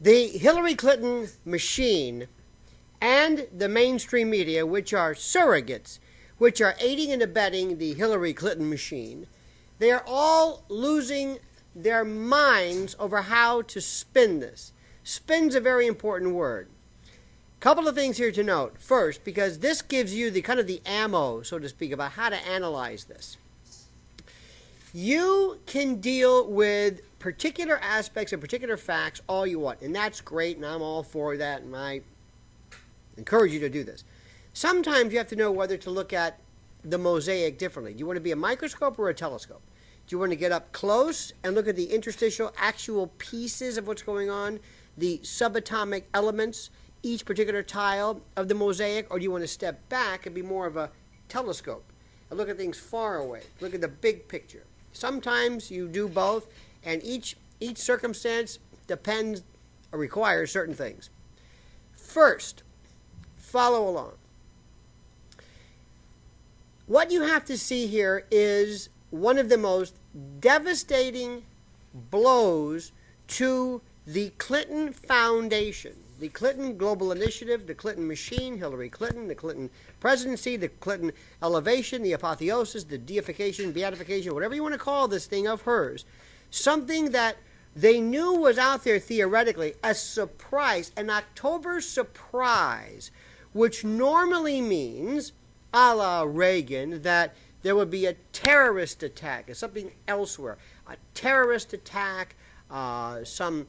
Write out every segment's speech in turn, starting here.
The Hillary Clinton machine and the mainstream media, which are surrogates, which are aiding and abetting the Hillary Clinton machine, they are all losing their minds over how to spin this. Spin's a very important word. Couple of things here to note. First, because this gives you the kind of the ammo, so to speak, about how to analyze this. You can deal with particular aspects and particular facts all you want, and that's great, and I'm all for that, and I encourage you to do this. Sometimes you have to know whether to look at the mosaic differently. Do you want to be a microscope or a telescope? Do you want to get up close and look at the interstitial actual pieces of what's going on, the subatomic elements, each particular tile of the mosaic, or do you want to step back and be more of a telescope and look at things far away, look at the big picture? Sometimes you do both, and each circumstance depends or requires certain things. First, follow along. What you have to see here is one of the most devastating blows to the Clinton Foundation, the Clinton Global Initiative, the Clinton machine, Hillary Clinton, the Clinton presidency, the Clinton elevation, the apotheosis, the deification, beatification, whatever you want to call this thing of hers. Something that they knew was out there theoretically, a surprise, an October surprise, which normally means, a la Reagan, that there would be a terrorist attack or something elsewhere, a terrorist attack, some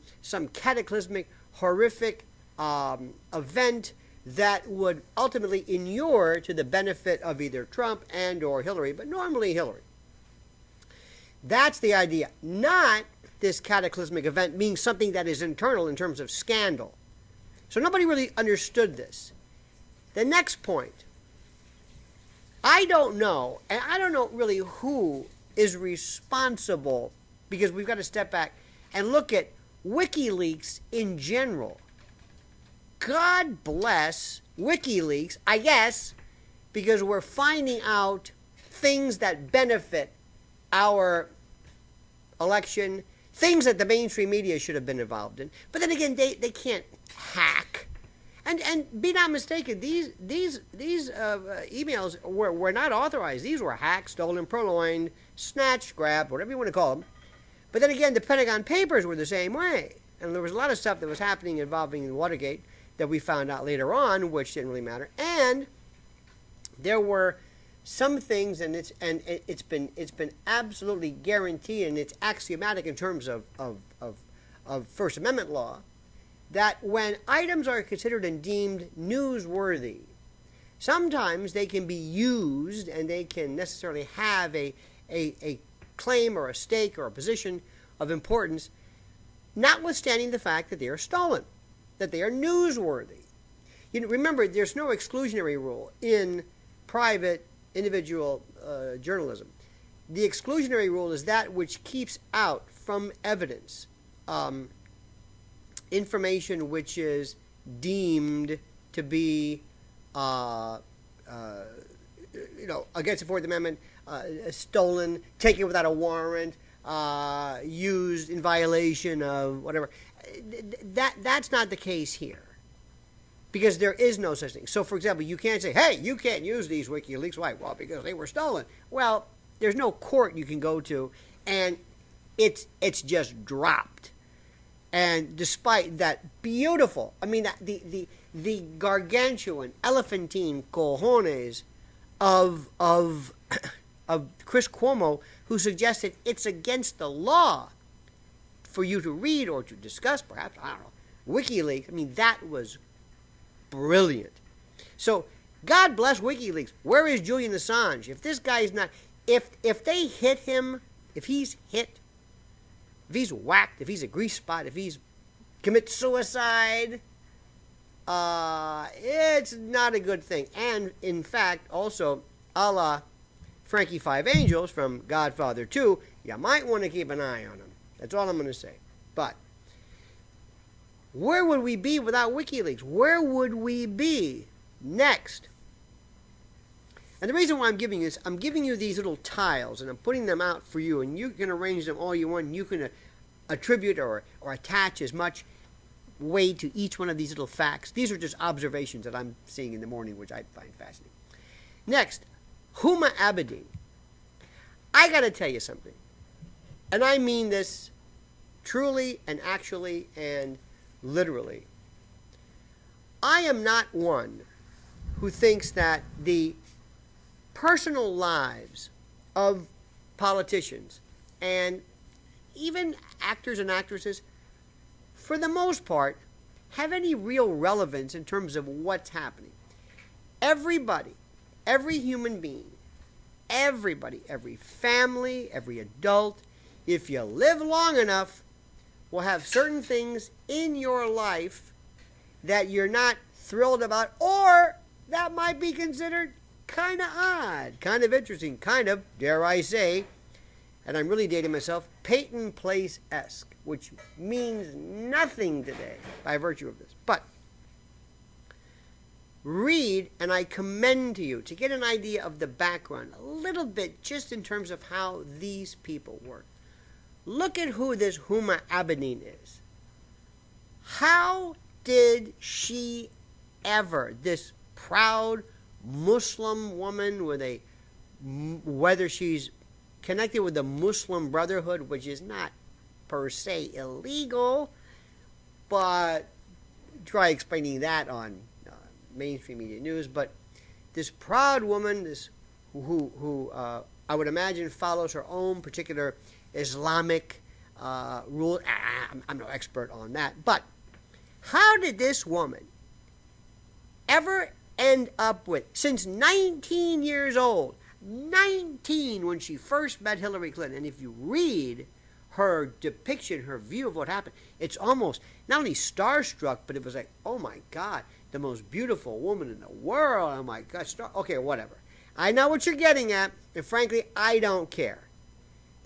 cataclysmic, horrific event that would ultimately inure to the benefit of either Trump and or Hillary, but normally Hillary. That's the idea. Not this cataclysmic event being something that is internal in terms of scandal. So nobody really understood this. The next point. I don't know, and I don't know really who is responsible, because we've got to step back and look at WikiLeaks in general. God bless WikiLeaks, I guess, because we're finding out things that benefit our election, things that the mainstream media should have been involved in. But then again, they can't hack. And be not mistaken, these emails were not authorized. These were hacked, stolen, purloined, snatched, grabbed, whatever you want to call them. But then again, the Pentagon Papers were the same way. And there was a lot of stuff that was happening involving Weinergate that we found out later on, which didn't really matter. And there were some things, and it's been absolutely guaranteed, and it's axiomatic in terms of First Amendment law, that when items are considered and deemed newsworthy, sometimes they can be used and they can necessarily have a claim or a stake or a position of importance, notwithstanding the fact that they are stolen, that they are newsworthy. You know, remember, there's no exclusionary rule in private individual journalism. The exclusionary rule is that which keeps out from evidence information which is deemed to be, against the Fourth Amendment, stolen, taken without a warrant, used in violation of whatever. That's not the case here, because there is no such thing. So, for example, you can't say, hey, you can't use these WikiLeaks. Why? Well, because they were stolen. Well, there's no court you can go to, and it's just dropped. And despite that beautiful, the gargantuan, elephantine cojones of Chris Cuomo, who suggested it's against the law for you to read or to discuss, perhaps, I don't know, WikiLeaks. That was brilliant. So, God bless WikiLeaks. Where is Julian Assange? If this guy's not, if they hit him, if he's hit, if he's whacked, if he's a grease spot, if he's commits suicide, it's not a good thing. And, in fact, also, a la Frankie Five Angels from Godfather 2, you might want to keep an eye on him. That's all I'm going to say. But where would we be without WikiLeaks? Where would we be next? And the reason why I'm giving you this, I'm giving you these little tiles, and I'm putting them out for you, and you can arrange them all you want, and you can attribute or attach as much weight to each one of these little facts. These are just observations that I'm seeing in the morning, which I find fascinating. Next, Huma Abedin. I got to tell you something, and I mean this truly and actually and literally. I am not one who thinks that the personal lives of politicians and even actors and actresses, for the most part, have any real relevance in terms of what's happening. Everybody, every human being, everybody, every family, every adult, if you live long enough, will have certain things in your life that you're not thrilled about, or that might be considered kind of odd, kind of interesting, kind of, dare I say, and I'm really dating myself, Peyton Place-esque, which means nothing today by virtue of this. But read, and I commend to you to get an idea of the background a little bit, just in terms of how these people work. Look at who this Huma Abedin is. How did she ever, this proud Muslim woman with a, whether she's connected with the Muslim Brotherhood, which is not per se illegal, but try explaining that on mainstream media news. But this proud woman, this who I would imagine follows her own particular Islamic rule. I'm no expert on that, but how did this woman ever end up with, since 19 years old, 19 when she first met Hillary Clinton, and if you read her depiction, her view of what happened, it's almost not only starstruck, but it was like, oh my God, the most beautiful woman in the world, oh my God, okay, whatever. I know what you're getting at, and frankly, I don't care.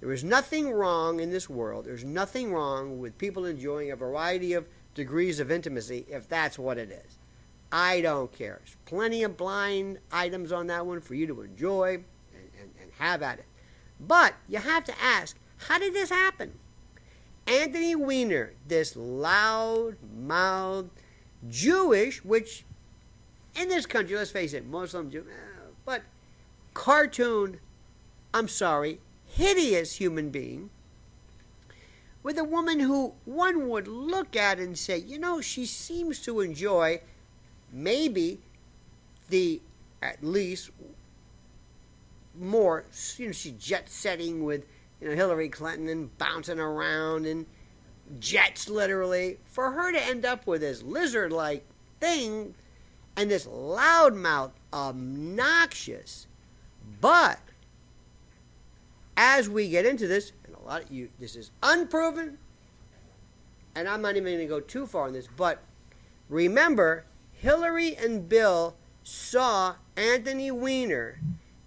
There is nothing wrong in this world. There's nothing wrong with people enjoying a variety of degrees of intimacy, if that's what it is. I don't care. There's plenty of blind items on that one for you to enjoy and have at it. But you have to ask, how did this happen? Anthony Weiner, this loud-mouthed Jewish, which in this country, let's face it, Muslim, Jew, but cartoon, I'm sorry, hideous human being, with a woman who one would look at and say, you know, she seems to enjoy maybe the, at least, more, you know, she's jet-setting with, you know, Hillary Clinton and bouncing around and jets, literally. For her to end up with this lizard-like thing and this loudmouth, obnoxious, but as we get into this, and a lot of you, this is unproven, and I'm not even going to go too far on this, but remember, Hillary and Bill saw Anthony Weiner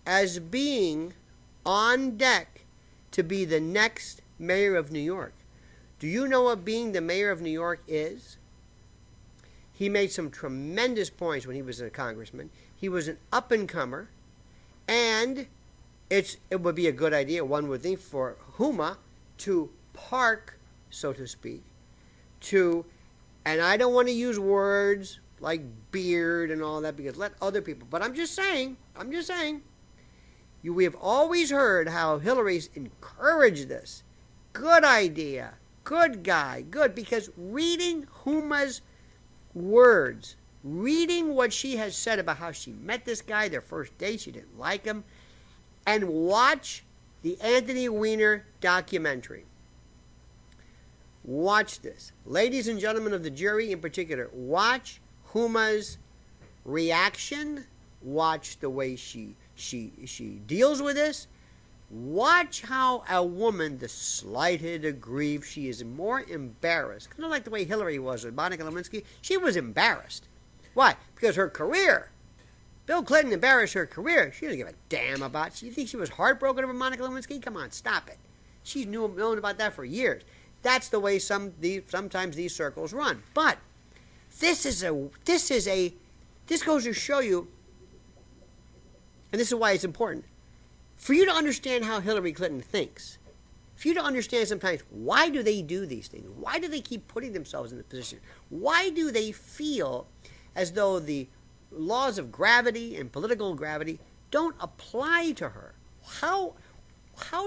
as being on deck to be the next mayor of New York. Do you know what being the mayor of New York is? He made some tremendous points when he was a congressman. He was an up-and-comer, and it would be a good idea, one would think, for Huma to park, so to speak, to, and I don't want to use words like beard and all that, because let other people, but I'm just saying, we have always heard how Hillary's encouraged this. Good idea, good guy, good, because reading Huma's words, reading what she has said about how she met this guy, their first date, she didn't like him, and watch the Anthony Weiner documentary. Watch this. Ladies and gentlemen of the jury in particular, watch Huma's reaction. Watch the way she deals with this. Watch how a woman, the slighted, aggrieved, she is more embarrassed. Kind of like the way Hillary was with Monica Lewinsky. She was embarrassed. Why? Because her career. Bill Clinton embarrassed her career. She doesn't give a damn about. You think she was heartbroken over Monica Lewinsky? Come on, stop it. She's known about that for years. That's the way sometimes these circles run. But this goes to show you, and this is why it's important, for you to understand how Hillary Clinton thinks. for you to understand sometimes, why do they do these things? Why do they keep putting themselves in the position? Why do they feel as though the laws of gravity and political gravity don't apply to her? How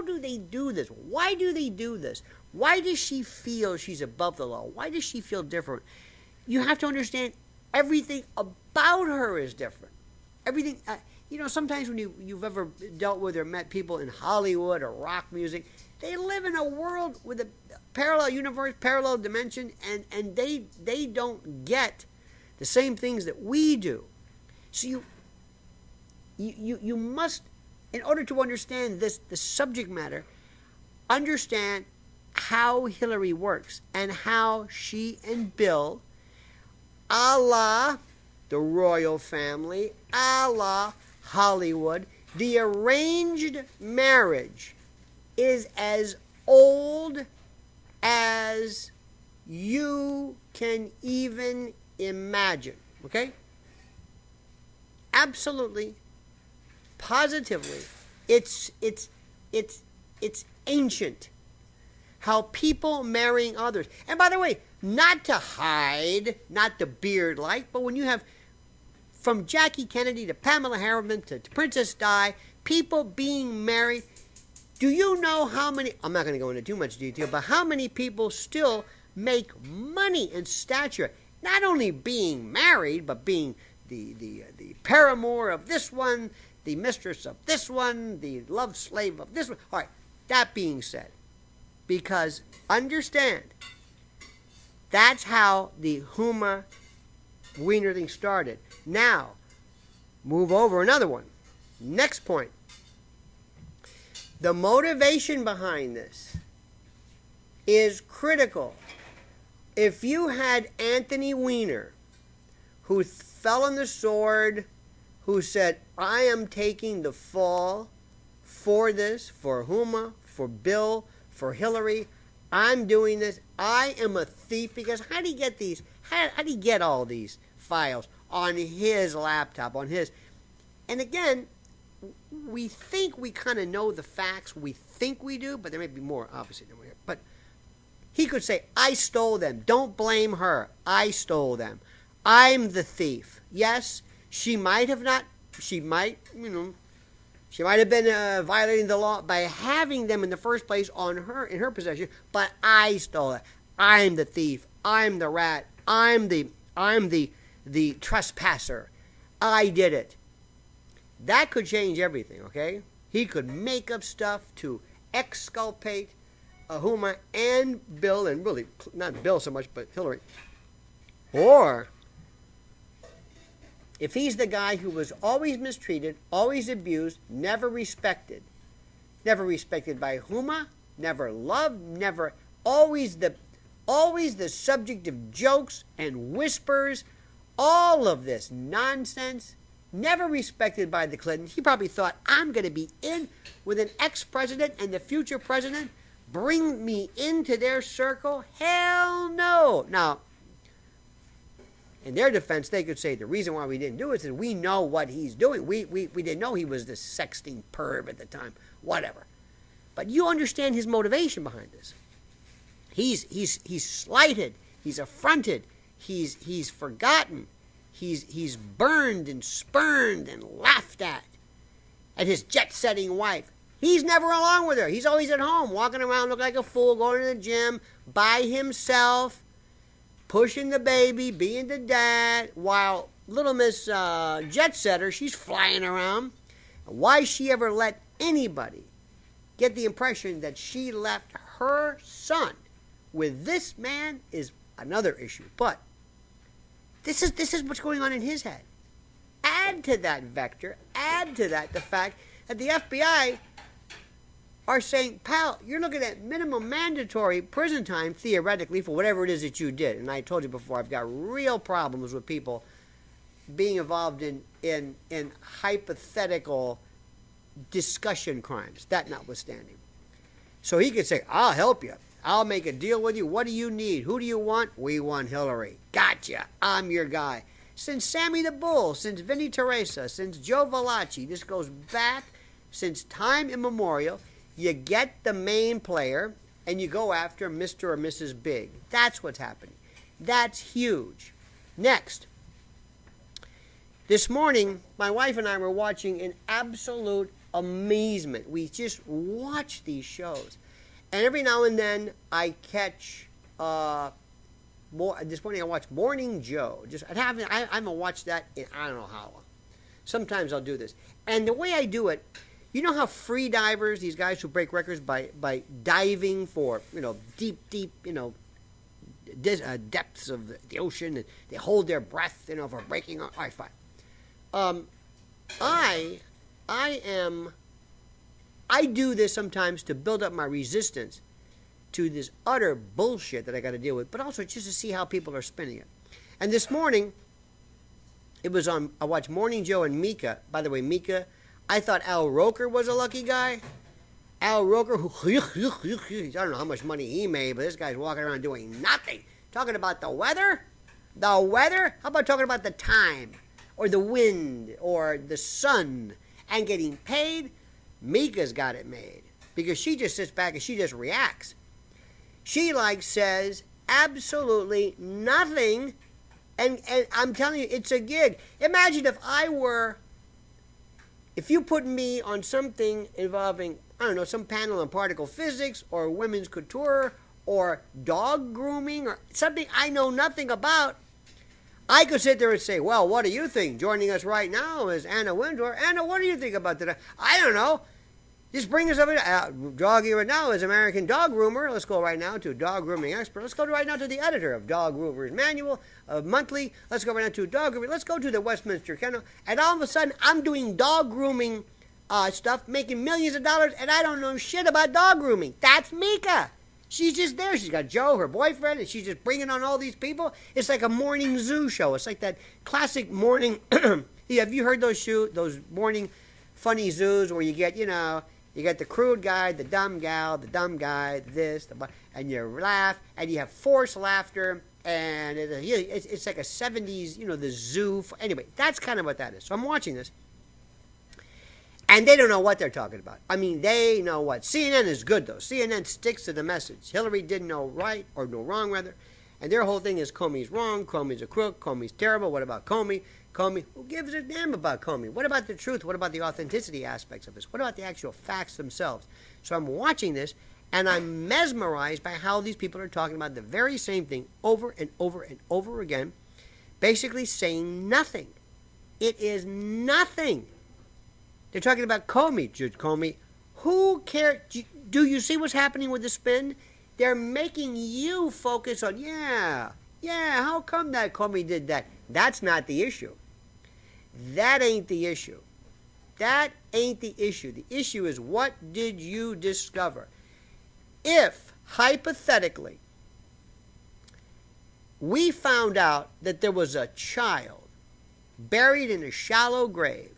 do they do this? Why do they do this? Why does she feel she's above the law? Why does she feel different? You have to understand everything about her is different. Everything, sometimes when you've ever dealt with or met people in Hollywood or rock music, they live in a world with a parallel universe, parallel dimension, and they don't get the same things that we do. So you must, in order to understand the subject matter, understand how Hillary works and how she and Bill, a la the royal family, a la Hollywood, the arranged marriage is as old as you can even imagine. Okay? Absolutely, positively, it's ancient. How people marrying others. And by the way, not to hide, not the beard like, but when you have from Jackie Kennedy to Pamela Harriman to Princess Di, people being married, do you know how many, I'm not going to go into too much detail, but how many people still make money and stature, not only being married, but being the paramour of this one, the mistress of this one, the love slave of this one. All right, that being said, because understand, that's how the Huma Wiener thing started. Now, move over another one. Next point. The motivation behind this is critical. If you had Anthony Weiner, who fell on the sword, who said, I am taking the fall for this, for Huma, for Bill, for Hillary, I'm doing this, I am a thief, because how do you get these, how do you get all these files on his laptop, on his, and again, we think we kind of know the facts, we think we do, but there may be more, obviously, than we are, but he could say, I stole them, don't blame her, I stole them, I'm the thief. Yes, she might have not, she might have been violating the law by having them in the first place in her possession, but I stole it. I'm the thief. I'm the rat. I'm the trespasser. I did it. That could change everything, okay? He could make up stuff to exculpate Huma and Bill, and really not Bill so much, but Hillary. Or if he's the guy who was always mistreated, always abused, never respected by Huma, never loved, never, always the subject of jokes and whispers, all of this nonsense, never respected by the Clintons. He probably thought, I'm going to be in with an ex-president and the future president, bring me into their circle? Hell no. Now, in their defense, they could say the reason why we didn't do it is we know what he's doing. We didn't know he was this sexting perv at the time. Whatever. But you understand his motivation behind this. He's slighted. He's affronted. He's forgotten. He's burned and spurned and laughed at his jet-setting wife. He's never along with her. He's always at home, walking around looking like a fool, going to the gym by himself, pushing the baby, being the dad, while little Miss Jet Setter, she's flying around. Why she ever let anybody get the impression that she left her son with this man is another issue. But this is what's going on in his head. Add to that vector, add to that the fact that the FBI are saying, pal, you're looking at minimum mandatory prison time, theoretically, for whatever it is that you did. And I told you before, I've got real problems with people being involved in hypothetical discussion crimes, that notwithstanding. So he could say, I'll help you. I'll make a deal with you. What do you need? Who do you want? We want Hillary. Gotcha. I'm your guy. Since Sammy the Bull, since Vinnie Teresa, since Joe Valachi, this goes back since time immemorial. You get the main player and you go after Mr. or Mrs. Big. That's what's happening. That's huge. Next. This morning, my wife and I were watching in absolute amazement. We just watch these shows. And every now and then I catch this morning I watched Morning Joe. I haven't watched that in I don't know how long. Sometimes I'll do this. And the way I do it, you know how free divers, these guys who break records by diving for, deep, depths of the ocean, and they hold their breath, for breaking. All right, fine. I do this sometimes to build up my resistance to this utter bullshit that I got to deal with, but also just to see how people are spinning it. And this morning, I watched Morning Joe and Mika. By the way, Mika, I thought Al Roker was a lucky guy. Al Roker, I don't know how much money he made, but this guy's walking around doing nothing. Talking about the weather? The weather? How about talking about the time? Or the wind? Or the sun? And getting paid? Mika's got it made. Because she just sits back and she just reacts. She says absolutely nothing. And I'm telling you, it's a gig. Imagine if you put me on something involving, I don't know, some panel on particle physics or women's couture or dog grooming or something I know nothing about, I could sit there and say, well, what do you think? Joining us right now is Anna Wintour. Anna, what do you think about that? I don't know. Just bring us up. Doggy right now is American Dog Groomer. Let's go right now to Dog Grooming Expert. Let's go right now to the editor of Dog Groomer's Manual Monthly. Let's go right now to Dog Grooming. Let's go to the Westminster Kennel. And all of a sudden, I'm doing dog grooming stuff, making millions of dollars, and I don't know shit about dog grooming. That's Mika. She's just there. She's got Joe, her boyfriend, and she's just bringing on all these people. It's like a morning zoo show. It's like that classic morning. Have you heard those morning funny zoos where you get, you get the crude guy, the dumb gal, the dumb guy, and you laugh, and you have forced laughter, and it's like a 70s, the zoo. Anyway, that's kind of what that is. So I'm watching this, and they don't know what they're talking about. I mean, they know what. CNN is good, though. CNN sticks to the message. Hillary didn't know right, or no wrong, rather, and their whole thing is Comey's wrong, Comey's a crook, Comey's terrible, what about Comey? Comey, who gives a damn about Comey? What about the truth? What about the authenticity aspects of this? What about the actual facts themselves? So I'm watching this, and I'm mesmerized by how these people are talking about the very same thing over and over and over again, basically saying nothing. It is nothing. They're talking about Comey, Judge Comey. Who cares? Do you see what's happening with the spin? They're making you focus on, how come that Comey did that? That's not the issue. That ain't the issue. That ain't the issue. The issue is, what did you discover? If, hypothetically, we found out that there was a child buried in a shallow grave,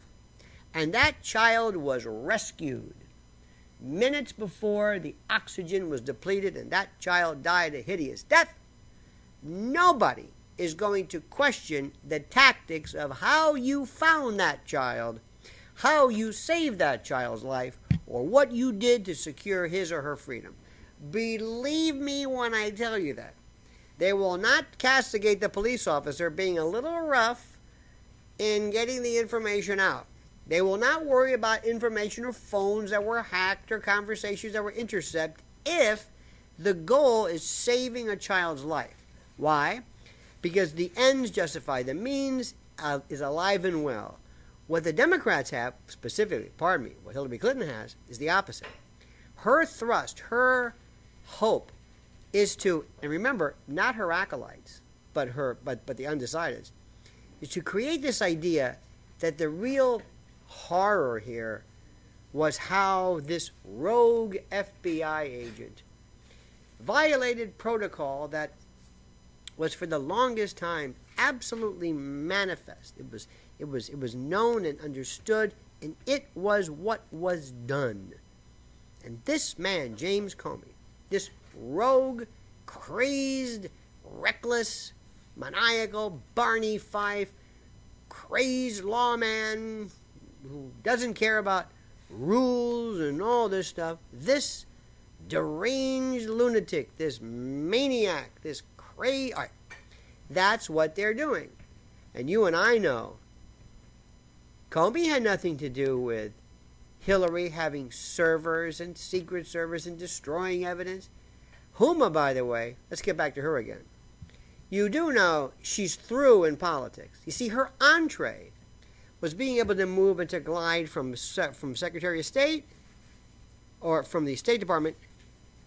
and that child was rescued minutes before the oxygen was depleted and that child died a hideous death, nobody is going to question the tactics of how you found that child, how you saved that child's life, or what you did to secure his or her freedom. Believe me when I tell you that. They will not castigate the police officer being a little rough in getting the information out. They will not worry about information or phones that were hacked or conversations that were intercepted if the goal is saving a child's life. Why? Because the ends justify the means is alive and well. What the Democrats have, specifically, what Hillary Clinton has, is the opposite. Her thrust, her hope is to, and remember, not her acolytes, but the undecideds, is to create this idea that the real horror here was how this rogue FBI agent violated protocol that was for the longest time absolutely manifest. It was known and understood, and it was what was done. And this man, James Comey, this rogue, crazed, reckless, maniacal, Barney Fife, crazed lawman who doesn't care about rules and all this stuff. This deranged lunatic, this maniac, this crazy... That's what they're doing. And you and I know Comey had nothing to do with Hillary having servers and secret servers and destroying evidence. Huma, by the way, let's get back to her again. You do know she's through in politics. You see, her entree was being able to move and to glide from Secretary of State or from the State Department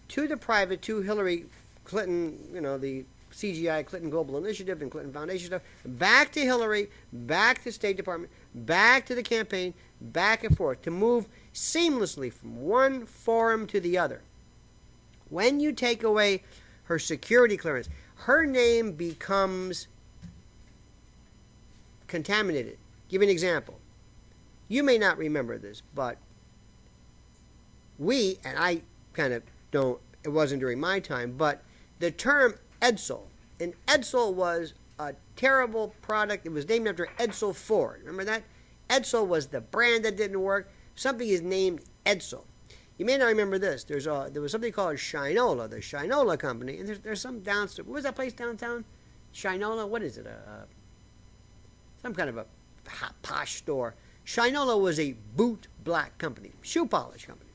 to the private, to Hillary Clinton, the CGI, Clinton Global Initiative and Clinton Foundation stuff, back to Hillary, back to the State Department, back to the campaign, back and forth, to move seamlessly from one forum to the other. When you take away her security clearance, her name becomes contaminated. Give you an example. You may not remember this, but we, and I kind of don't, it wasn't during my time, but the term Edsel, and Edsel was a terrible product. It was named after Edsel Ford. Remember that? Edsel was the brand that didn't work. Something is named Edsel. You may not remember this. There was something called Shinola, the Shinola company, and there's some downstairs. What was that place downtown? Shinola? What is it? Some kind of a posh store. Shinola was a boot black company, shoe polish company.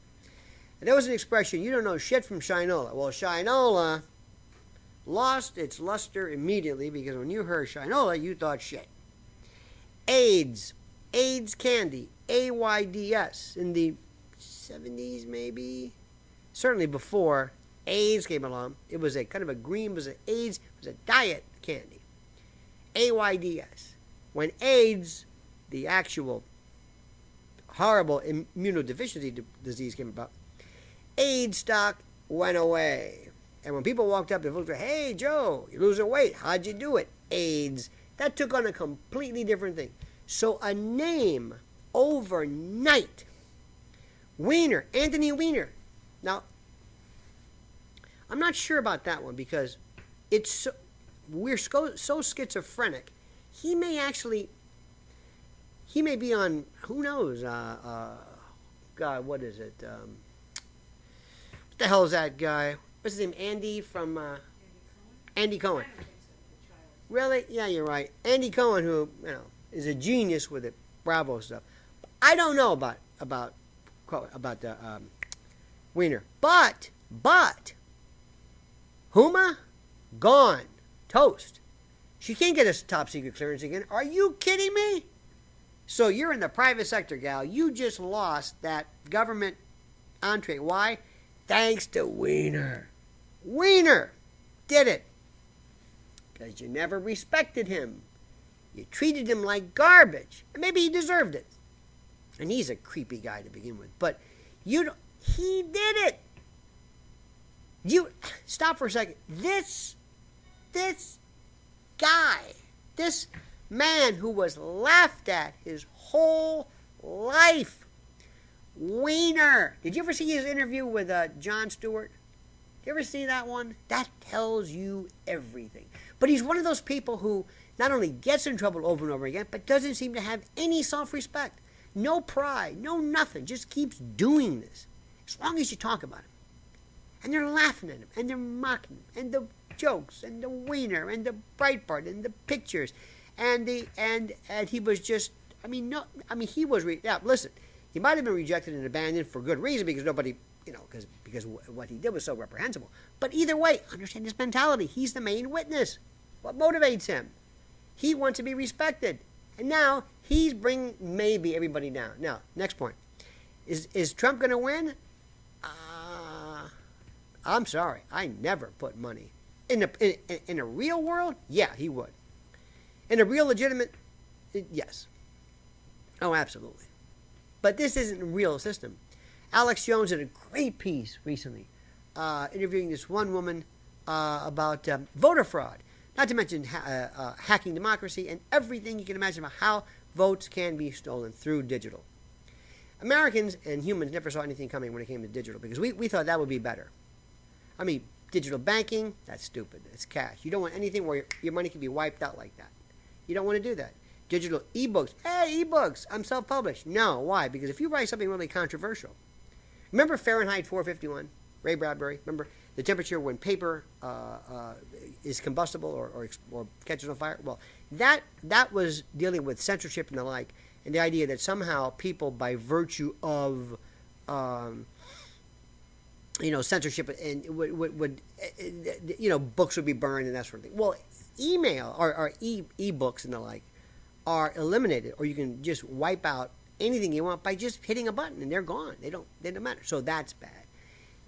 And there was an expression, you don't know shit from Shinola. Well, Shinola lost its luster immediately because when you heard Shinola, you thought shit. AIDS candy, AIDS, in the 70s maybe, certainly before AIDS came along. It was a kind of a green, AIDS was a diet candy, AIDS. When AIDS, the actual horrible immunodeficiency disease came about, AIDS stock went away. And when people walked up to folks, hey, Joe, you're losing weight. How'd you do it? AIDS. That took on a completely different thing. So a name overnight. Weiner, Anthony Weiner. Now, I'm not sure about that one because we're so schizophrenic. He may be on, who knows, God, what is it? What the hell is that guy? What's his name? Andy from... Andy Cohen. Really? Yeah, you're right. Andy Cohen, who, is a genius with the Bravo stuff. I don't know about the Weiner. But, Huma, gone. Toast. She can't get a top secret clearance again. Are you kidding me? So you're in the private sector, gal. You just lost that government entree. Why? Thanks to Weiner. Weiner did it. Because you never respected him. You treated him like garbage. And maybe he deserved it. And he's a creepy guy to begin with. But he did it. Stop for a second. This guy, this man who was laughed at his whole life, Weiner. Did you ever see his interview with Jon Stewart? Did you ever see that one? That tells you everything. But he's one of those people who not only gets in trouble over and over again, but doesn't seem to have any self-respect. No pride, no nothing. Just keeps doing this. As long as you talk about him. And they're laughing at him, and they're mocking him, and the jokes, and the Weiner, and the Breitbart, and the pictures, and he was just, he was, listen, he might have been rejected and abandoned for good reason because nobody, because what he did was so reprehensible. But either way, understand his mentality. He's the main witness. What motivates him? He wants to be respected. And now he's bringing maybe everybody down. Now, next point. Is Trump going to win? I'm sorry. I never put money. In a real world, yeah, he would. In a real legitimate, yes. Oh, absolutely. But this isn't a real system. Alex Jones did a great piece recently interviewing this one woman about voter fraud. Not to mention hacking democracy and everything you can imagine about how votes can be stolen through digital. Americans and humans never saw anything coming when it came to digital because we thought that would be better. Digital banking, that's stupid. It's cash. You don't want anything where your money can be wiped out like that. You don't want to do that. Digital ebooks. Hey, ebooks. I'm self-published. No. Why? Because if you write something really controversial, remember Fahrenheit 451? Ray Bradbury. Remember the temperature when paper is combustible or catches on fire? Well, that was dealing with censorship and the like, and the idea that somehow people, by virtue of censorship, and would books would be burned and that sort of thing. Well, email or e-books and the like are eliminated, or you can just wipe out anything you want by just hitting a button and they're gone. They don't matter. So that's bad.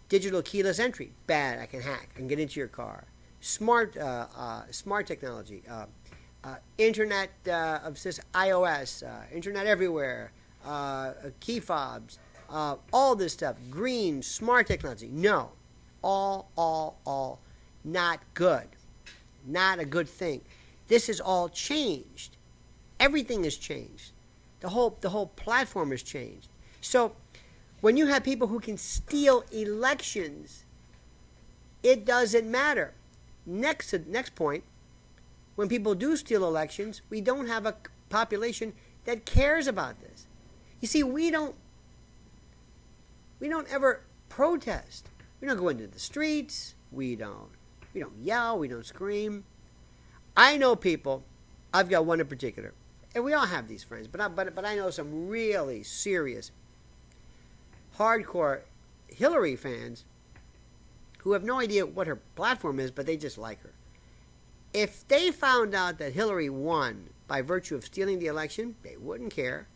Digital keyless entry, bad. I can hack. I can get into your car. Smart technology, internet of iOS, internet everywhere, key fobs, all this stuff. Green, smart technology. No, all not good. Not a good thing. This is all changed. Everything has changed. The whole platform has changed. So when you have people who can steal elections, it doesn't matter. Next point, when people do steal elections, we don't have a population that cares about this. You see, we don't ever protest. We don't go into the streets. We don't yell. We don't scream. I know people. I've got one in particular, and we all have these friends. But I know some really serious, hardcore Hillary fans who have no idea what her platform is, but they just like her. If they found out that Hillary won by virtue of stealing the election, they wouldn't care.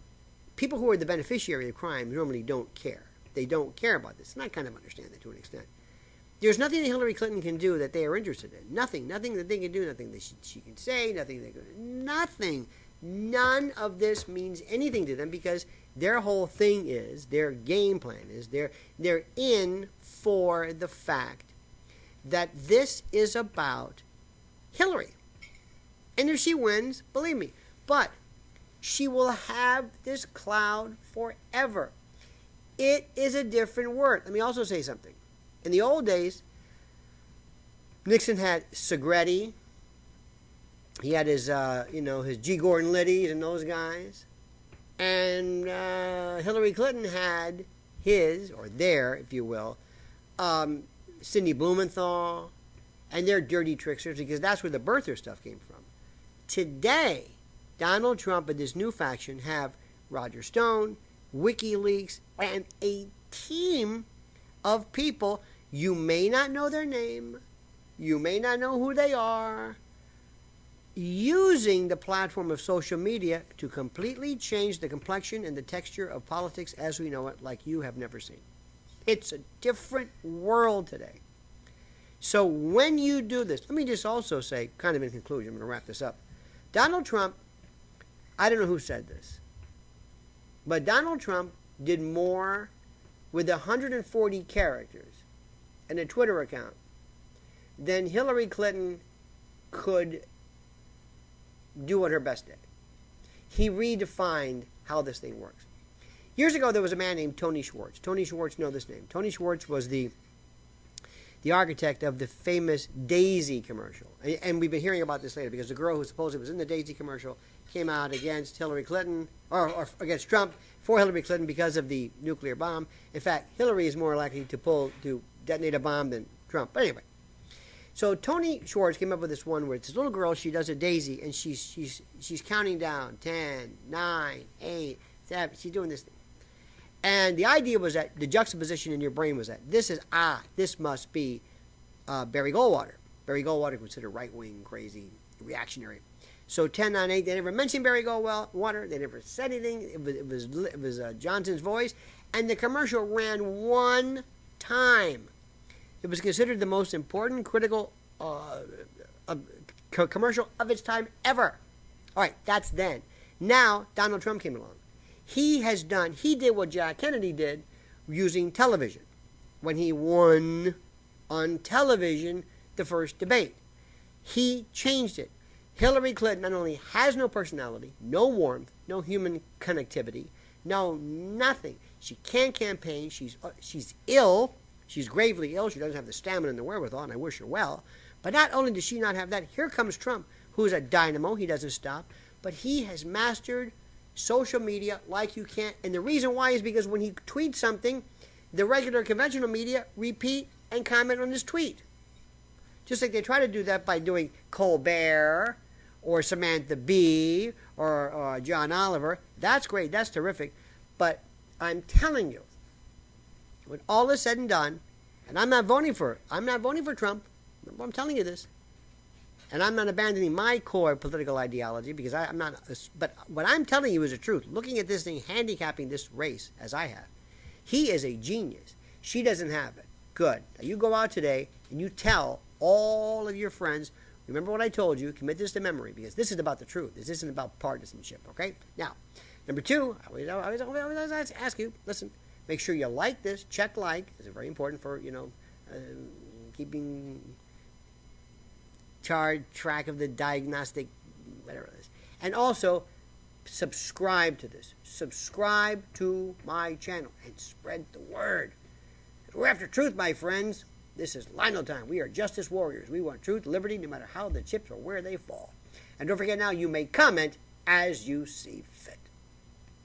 People who are the beneficiary of crime normally don't care. They don't care about this, and I kind of understand that to an extent. There's nothing that Hillary Clinton can do that they are interested in. Nothing that they can do, nothing that she can say, nothing. None of this means anything to them because their whole thing is, their game plan is, they're in for the fact that this is about Hillary. And if she wins, believe me, but she will have this cloud forever. It is a different word. Let me also say something. In the old days, Nixon had Segretti. He had his G. Gordon Liddy's and those guys. And Hillary Clinton had his, or their, if you will, Sidney Blumenthal, and their dirty tricksters, because that's where the birther stuff came from. Today, Donald Trump and this new faction have Roger Stone, WikiLeaks, and a team of people. You may not know their name, you may not know who they are, using the platform of social media to completely change the complexion and the texture of politics as we know it, like you have never seen. It's a different world today. So when you do this, let me just also say, kind of in conclusion, I'm going to wrap this up. Donald Trump, I don't know who said this, but Donald Trump did more with 140 characters and a Twitter account than Hillary Clinton could do what her best did. He redefined how this thing works. Years ago, there was a man named Tony Schwartz. Tony Schwartz, know this name. Tony Schwartz was the architect of the famous Daisy commercial. And we've been hearing about this later because the girl who supposedly was in the Daisy commercial came out against Hillary Clinton, or against Trump for Hillary Clinton because of the nuclear bomb. In fact, Hillary is more likely to detonate a bomb than Trump. But anyway, so Tony Schwartz came up with this one where it's this little girl, she does a daisy, and she's counting down 10, 9, 8, 7. She's doing this thing. And the idea was that the juxtaposition in your brain was that this must be Barry Goldwater. Barry Goldwater considered right-wing, crazy, reactionary. So 10, 9, 8, they never mentioned Barry Goldwater. They never said anything. It was Johnson's voice. And the commercial ran one time. It was considered the most important, critical commercial of its time ever. All right, that's then. Now, Donald Trump came along. He did what Jack Kennedy did using television when he won on television the first debate. He changed it. Hillary Clinton not only has no personality, no warmth, no human connectivity, no nothing. She can't campaign. She's ill. She's gravely ill. She doesn't have the stamina and the wherewithal, and I wish her well. But not only does she not have that, here comes Trump, who's a dynamo. He doesn't stop. but he has mastered social media like you can't. And the reason why is because when he tweets something, the regular conventional media repeat and comment on his tweet. Just like they try to do that by doing Colbert or Samantha Bee or John Oliver. That's great. That's terrific. But I'm telling you, when all is said and done, and I'm not voting for Trump. I'm telling you this. And I'm not abandoning my core political ideology because I'm not. But what I'm telling you is the truth. Looking at this thing, handicapping this race as I have, he is a genius. She doesn't have it. Good. Now you go out today and you tell all of your friends, remember what I told you, commit this to memory because this is about the truth. This isn't about partisanship, okay? Now, number two, I always ask you, listen, make sure you like this, check like, it's very important for, keeping track of the diagnostic, whatever it is. And also, subscribe to this. Subscribe to my channel and spread the word. We're after truth, my friends. This is Lionel time. We are justice warriors. We want truth, liberty, no matter how the chips or where they fall. And don't forget now, you may comment as you see fit.